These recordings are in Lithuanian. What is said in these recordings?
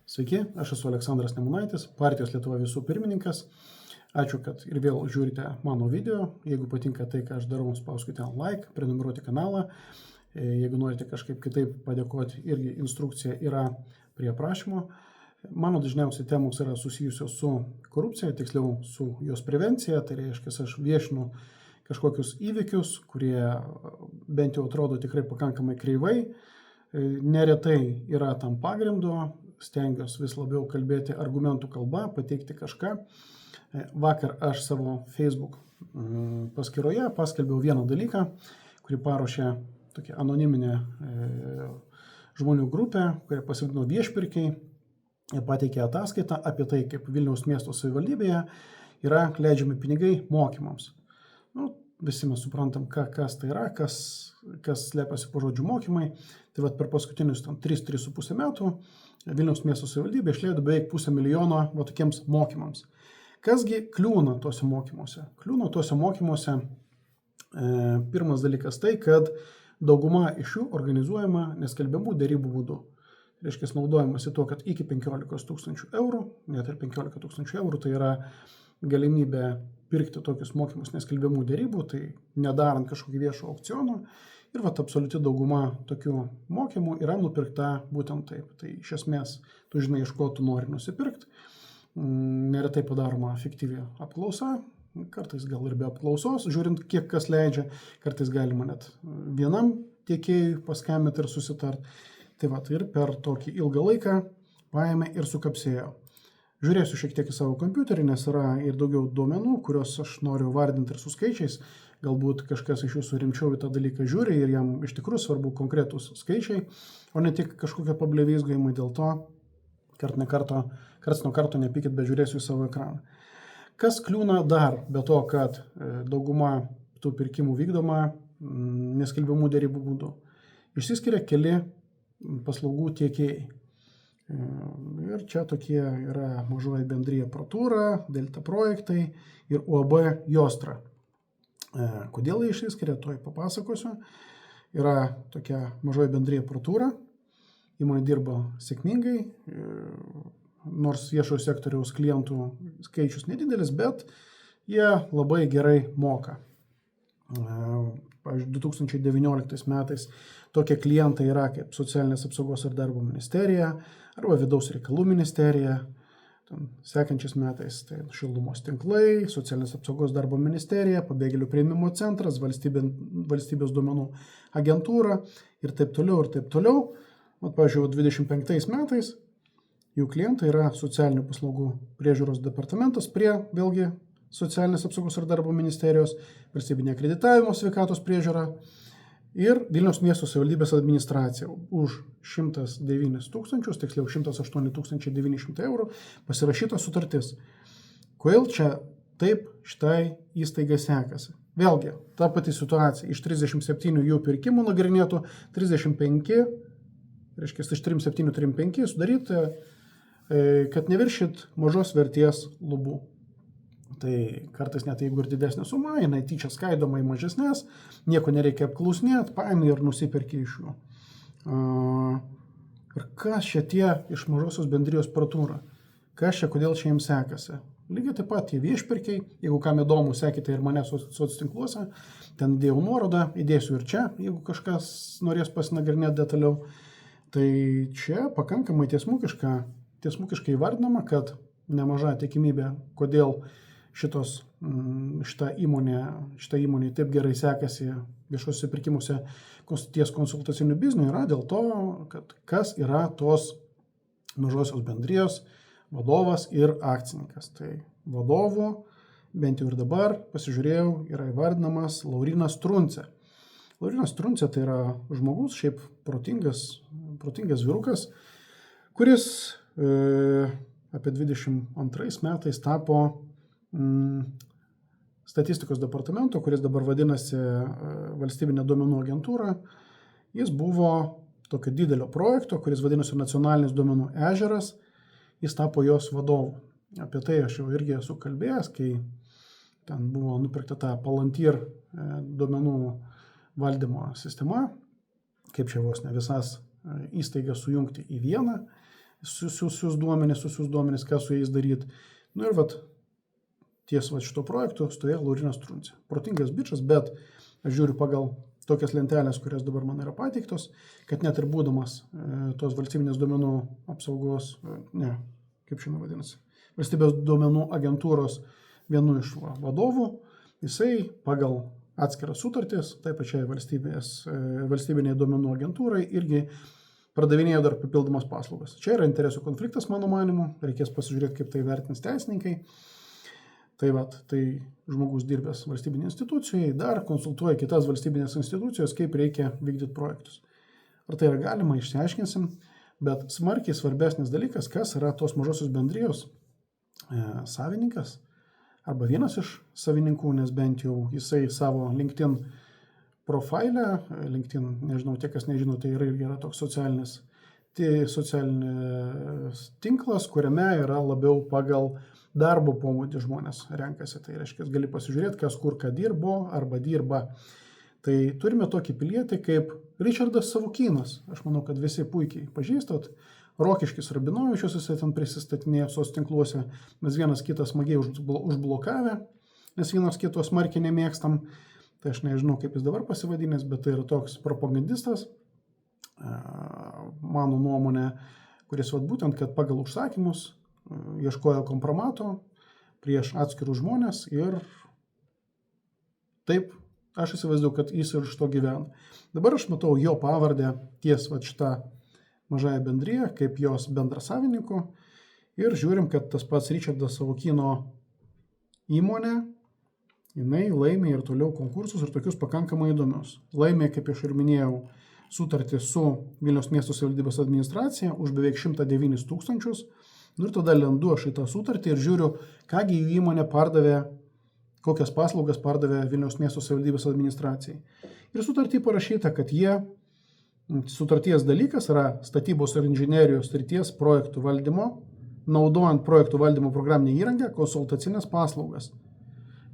Sveiki, aš esu Aleksandras Nemunaitis, partijos Lietuva visų pirmininkas. Ačiū, kad ir vėl žiūrite mano video. Jeigu patinka tai, ką aš darau, spauskite like, prenumeruoti kanalą. Jeigu norite kažkaip kitaip padėkoti, irgi instrukcija yra prie aprašymo. Mano dažniausiai temos yra susijusios su korupcija, tiksliau su jos prevencija. Tai reiškia, aš viešinu kažkokius įvykius, kurie bent jau atrodo tikrai pakankamai kreivai. Neretai yra tam pagrindo, stengiuosi vis labiau kalbėti argumentų kalba, pateikti kažką. Vakar aš savo Facebook paskyroje paskelbiau vieną dalyką, kurį paruošė tokia anoniminė žmonių grupė, kurie pasivadino viešpirkiai, pateikė ataskaitą apie tai, kaip Vilniaus miesto savivaldybėje yra leidžiami pinigai mokymams. Visi mes suprantam, kas tai yra, kas slepiasi po žodžių mokymai. Tai per paskutinius 3,5 metų Vilniaus miesto savivaldybė išleido beveik 500 000 tokiems mokymams. Kasgi kliūna tuose mokymuose? Kliūna tuose mokymuose pirmas dalykas tai, kad dauguma iš jų organizuojama neskelbiamų derybų būdu. Reiškia, naudojamasi tuo, kad iki 15 000 eurų, net ir 15 000 eurų, tai yra galimybė pirkti tokius mokymus neskelbiamų derybų, tai nedarant kažkokį viešo aukciono. Ir absoliuti dauguma tokių mokymų yra nupirkta būtent taip. Tai iš esmės, tu žinai, iš ko tu nori nusipirkti. Neretai padaroma fiktyvi apklausa, kartais gal ir be apklausos, žiūrint, kiek kas leidžia, kartais galima net vienam tiekėjui paskambinti ir susitart. Tai ir per tokį ilgą laiką paėmė ir sukapsėjo. Žiūrėsiu šiek tiek į savo kompiuterį, nes yra ir daugiau duomenų, kuriuos aš noriu vardinti ir su skaičiais. Galbūt kažkas iš jūsų rimčiau į tą dalyką žiūri ir jam iš tikrųjų svarbu konkretūs skaičiai, o ne tik kažkokie pablevizgojimai. Dėl to karts nuo karto nepykit, bet žiūrėsiu į savo ekraną. Kas kliūna dar, be to, kad dauguma tų pirkimų vykdoma neskelbiamų derybų būdu? Išsiskiria keli paslaugų tiekėjai. Ir čia tokie yra Mažoji bendrija Protūra, Delta projektai ir UAB Jostra. Kodėl jie išsiskiria, to papasakosiu. Yra tokia Mažoji bendrija Protūra, įmonė dirba sėkmingai, nors viešojo sektoriaus klientų skaičius nedidelis, bet jie labai gerai moka. Pavyzdžiui, 2019 metais tokie klientai yra kaip Socialinės apsaugos ir darbo ministerija arba Vidaus reikalų ministerija. Sekančiais metais tai Šilumos tinklai, Socialinės apsaugos darbo ministerija, Pabėgėlių priėmimo centras, valstybės duomenų agentūra ir taip toliau ir taip toliau. Pavyzdžiui, 25 metais jų klientai yra socialinių paslaugų priežiūros departamentas prie vėlgi Socialinės apsaugos ir darbo ministerijos, valstybinė akreditavimo sveikatos priežiūra ir Vilniaus miesto savivaldybės administracija už 109 000, tiksliau 108 900 eurų pasirašyta sutartis. Kodėl čia taip šitai įstaigai sekasi? Vėlgi, ta pati situacija. Iš 37 jų pirkimų nagrinėtų 35, reiškia, iš 3735 sudaryti, kad neviršyt mažos vertės lubų. Tai kartais net jeigu ir didesnė suma, jinai tyčia skaidoma į mažesnės, nieko nereikia apklausinėti, paėmė ir nusipirkė iš jų. Ir kas čia tie iš Mažosios bendrijos Protūra? Kas čia, kodėl čia jiems sekasi? Lygiai taip pat tie viešpirkiai, jeigu kam įdomu, sekite ir mane socitinkluose, ten dėjau nuorodą, įdėsiu ir čia, jeigu kažkas norės pasinagrinėti detaliau. Tai čia pakankamai tiesmukiškai įvardinama, kad nemaža tikimybė, kodėl šitą įmonė taip gerai sekasi viešuose pirkimuose ties konsultaciniu bizniu, yra dėl to, kad kas yra tos Mažosios bendrijos vadovas ir akcininkas. Tai vadovų, bent jau ir dabar pasižiūrėjau, yra įvardinamas Laurynas Truncė. Laurynas Truncė tai yra žmogus, šiaip protingas vyrukas, kuris apie 22 metais tapo statistikos departamento, kuris dabar vadinasi Valstybinė duomenų agentūra. Jis buvo tokio didelio projekto, kuris vadinasi Nacionalinis duomenų ežeras. Jis tapo jos vadovu. Apie tai aš jau irgi esu kalbėjęs, kai ten buvo nupirkta ta Palantir duomenų valdymo sistema, kaip čia vos ne visas įstaigas sujungti į vieną. susius duomenis, ką su jais daryti. Nu ir ties šito projektu stovėjo Laurynas Truncė. Protingas bičas, bet aš žiūriu pagal tokias lentelės, kurias dabar man yra pateiktos, kad net ir būdamas tos valstybinės duomenų apsaugos, kaip šiandien vadinasi, valstybės duomenų agentūros vienu iš vadovų, jisai pagal atskiras sutartis, tai pačiai valstybiniai duomenų agentūrai irgi pardavinėjo dar papildomas paslaugas. Čia yra interesų konfliktas, mano manimu, reikės pasižiūrėti, kaip tai vertins teisininkai. Tai žmogus dirbęs valstybinėje institucijoje dar konsultuoja kitas valstybinės institucijos, kaip reikia vykdyti projektus. Ar tai yra galima, išsiaiškinsim, bet smarkiai svarbesnis dalykas, kas yra tos mažosios bendrijos savininkas, arba vienas iš savininkų, nes bent jau jisai savo LinkedIn profilę, LinkedIn, nežinau, tie, kas nežino, tai yra toks socialinis tinklas, kuriame yra labiau pagal darbo pomūdį žmonės renkasi. Tai reiškia, gali pasižiūrėti, kas kur ką dirbo arba dirba. Tai turime tokį pilietį kaip Ričardas Savukynas. Aš manau, kad visi puikiai pažįstat. Rokiškis Rabinovičius, jisai ten prisistatinėjo sos tinkluose, mes vienas kitas smagiai užblokavę, nes vienas kito smarkiai nemėgstam. Tai aš nežinau, kaip jis dabar pasivadinęs, bet tai yra toks propagandistas, mano nuomonė, kuris būtent, kad pagal užsakymus ieškojo kompromato prieš atskirus žmonės ir taip aš įsivaizduoju, kad jis ir iš to gyvena. Dabar aš matau jo pavardę ties šitą mažąją bendriją, kaip jos bendrasavininku ir žiūrim, kad tas pats Ričardas Savukyno įmonė, jinai laimė ir toliau konkursus ir tokius pakankamai įdomius. Laimė, kaip aš ir minėjau, sutartį su Vilniaus miesto savivaldybės administracija už beveik 109 000. Ir tada lendu aš į tą sutartį ir žiūriu, kągi jų įmonė pardavė, kokias paslaugas pardavė Vilniaus miesto savivaldybės administracijai. Ir sutartį parašyta, kad sutarties dalykas yra statybos ir inžinerijos srities projektų valdymo, naudojant projektų valdymo programinę įrangą, konsultacinės paslaugas.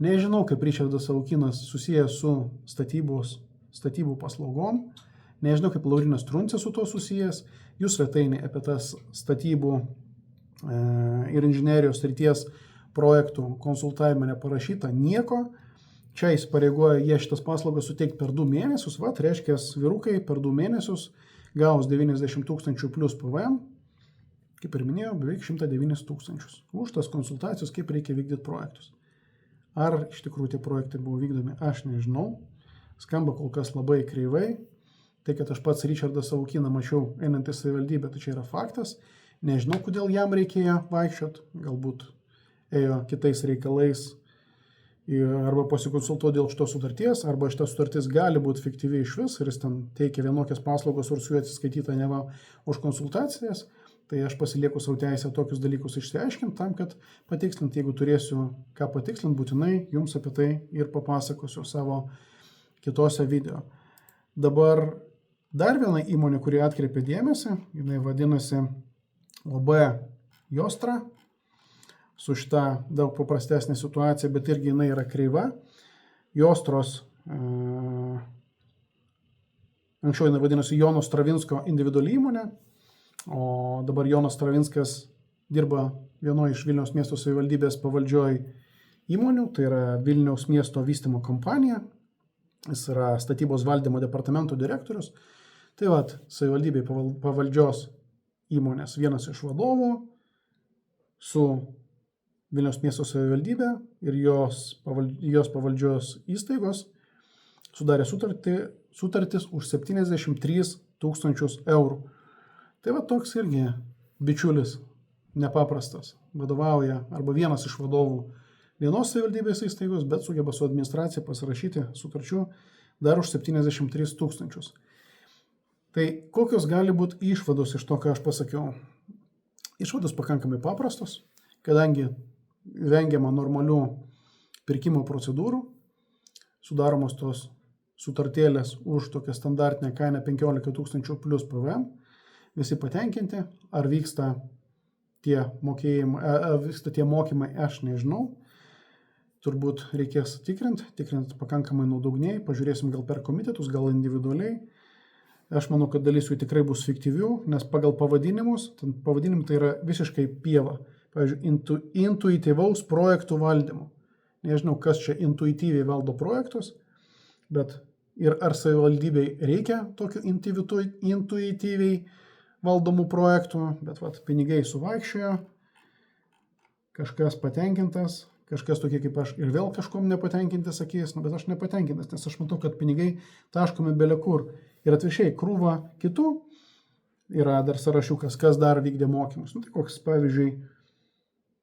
Nežinau, kaip Ričardas Savukynas susijęs su statybų paslaugom, nežinau, kaip Laurynas Truncė su to susijęs, jūs svetainė apie tas statybų ir inžinerijos srities projektų konsultavime neparašyta nieko. Čia įsipareigoja jie šitas paslaugas suteikti per 2 mėnesius, reiškia, vyrukai per 2 mėnesius gaus 90 000 plus PVM, kaip ir minėjau, beveik 109 000 už tas konsultacijos, kaip reikia vykdyti projektus. Ar iš tikrųjų tie projektai buvo vykdomi, aš nežinau, skamba kol kas labai kreivai, tai kad aš pats Ričardą Savukyną mačiau einant į savivaldybę, tai čia yra faktas. Nežinau, kodėl jam reikėjo vaikščioti, galbūt ėjo kitais reikalais arba pasikonsultuoti dėl šitos sutarties, arba šita sutartis gali būti fiktyvi iš vis ir jis ten teikia vienokias paslaugas ir su juo atsiskaityta neva už konsultacijas. Tai aš pasilieku savo teisę tokius dalykus išsiaiškinti tam, kad patikslinti, jeigu turėsiu ką patikslinti, būtinai jums apie tai ir papasakosiu savo kitose video. Dabar dar viena įmonė, kuri atkreipė dėmesį, jinai vadinasi OB Jostra, su šita daug paprastesnė situacija, bet irgi jinai yra kreiva. Jostros, anksčiau jinai vadinosi Jono Stravinsko individuali įmonė, o dabar Jonas Stravinskas dirba vienoje iš Vilniaus miesto savivaldybės pavaldžioj įmonių, tai yra Vilniaus miesto vystymo kompanija, jis yra statybos valdymo departamento direktorius. Tai savivaldybei pavaldžios įmonės vienas iš vadovų su Vilniaus miesto savivaldybė ir jos pavaldžios įstaigos sudarė sutartis už 73 000 eurų. Tai toks irgi bičiulis nepaprastas, vadovauja arba vienas iš vadovų vienos savivaldybės įstaigos, bet sugeba su administracija pasirašyti sutarčių dar už 73 000. Tai kokios gali būti išvados iš to, ką aš pasakiau? Išvados pakankamai paprastos, kadangi vengiama normalių pirkimo procedūrų, sudaromos tos sutartėlės už tokią standartinę kainą 15 000 plus PVM, visi patenkinti, ar vyksta tie mokymai, aš nežinau. Turbūt reikės tikrinti pakankamai nuodugniai, pažiūrėsim gal per komitetus, gal individualiai. Aš manau, kad dalis jų tikrai bus fiktyvių, nes pagal pavadinimus, pavadinimai tai yra visiškai pieva. Pavyzdžiui, intuityvaus projektų valdymo. Nežinau, kas čia intuityviai valdo projektus, bet ir ar savivaldybei reikia tokių intuityviai valdomų projektų, bet pinigai suvaikščiojo, kažkas patenkintas, kažkas tokie kaip aš ir vėl kažkom nepatenkinti sakys, bet aš nepatenkintas, nes aš matau, kad pinigai taškomi belekur. Ir atvirkščiai, krūva kitų yra dar sąrašiukas, kas dar vykdė mokymus. Tai koks, pavyzdžiui,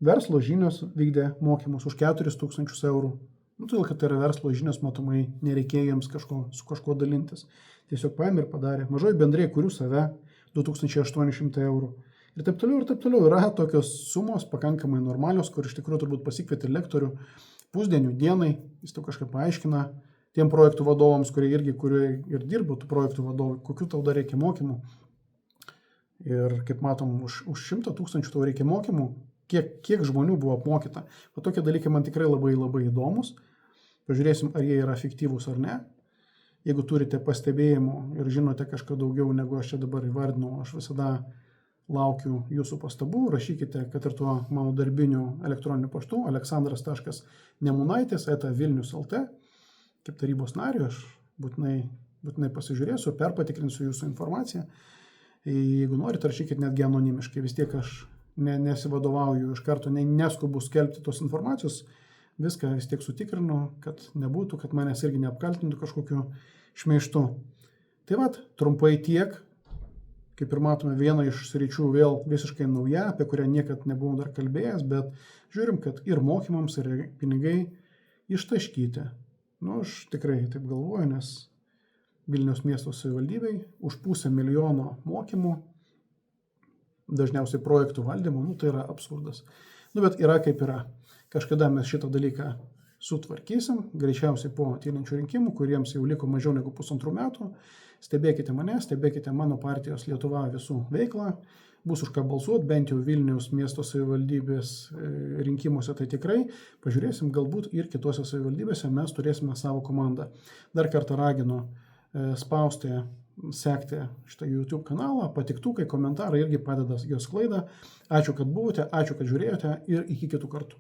verslo žinios vykdė mokymus už 4000 eurų. Todėl, kad tai yra verslo žinios, matomai nereikėjo jiems su kažkuo dalintis. Tiesiog paėmė ir padarė. Mažoji bendrė, kurių save 2800 eurų. Ir taip toliau yra tokios sumos pakankamai normalios, kur iš tikrųjų turbūt pasikvieti lektorių pusdienių dienai, jis tau kažką paaiškina tiem projektų vadovams, kurie ir dirbo tų projektų vadovai, kokių tau dar reikia mokymų. Ir kaip matom, už 100 000 tau reikia mokymų, kiek žmonių buvo apmokyta. Tokie dalykai man tikrai labai įdomus. Pažiūrėsim, ar jie yra fiktyvūs ar ne. Jeigu turite pastebėjimų ir žinote kažką daugiau, negu aš čia dabar įvardinau, aš visada laukiu jūsų pastabų, rašykite, kad ir tuo mano darbiniu elektroniniu paštu aleksandras.nemunaitis@vilnius.lt. Kaip tarybos nariu aš būtinai pasižiūrėsiu, perpatikrinsiu jūsų informaciją. Jeigu norite, rašykite netgi anonimiškai, vis tiek aš nesivadovauju iš karto, neskubu skelbti tos informacijos, viską vis tiek sutikrinu, kad nebūtų, kad manęs irgi neapkaltintų kažkokiu šmeištu. Tai trumpai tiek. Kaip ir matome, viena iš sričių vėl visiškai nauja, apie kurią niekad nebuvau dar kalbėjęs, bet žiūrim, kad ir mokymams, ir pinigai ištaškyti. Aš tikrai taip galvoju, nes Vilniaus miesto savivaldybei už 500 000 mokymų, dažniausiai projektų valdymo, tai yra absurdas. Bet yra kaip yra. Kažkada mes šitą dalyką sutvarkysim, greičiausiai po ateinančių rinkimų, kuriems jau liko mažiau negu 1,5 metų. Stebėkite mane, stebėkite mano partijos Lietuva visų veiklą. Bus už ką balsuoti, bent jau Vilniaus miesto savivaldybės rinkimuose tai tikrai. Pažiūrėsim, galbūt ir kitose savivaldybėse mes turėsime savo komandą. Dar kartą raginu spausti, sekti šitą YouTube kanalą, patiktukai, komentarai irgi padeda jos sklaidą. Ačiū, kad buvote, ačiū, kad žiūrėjote ir iki kitų kartų.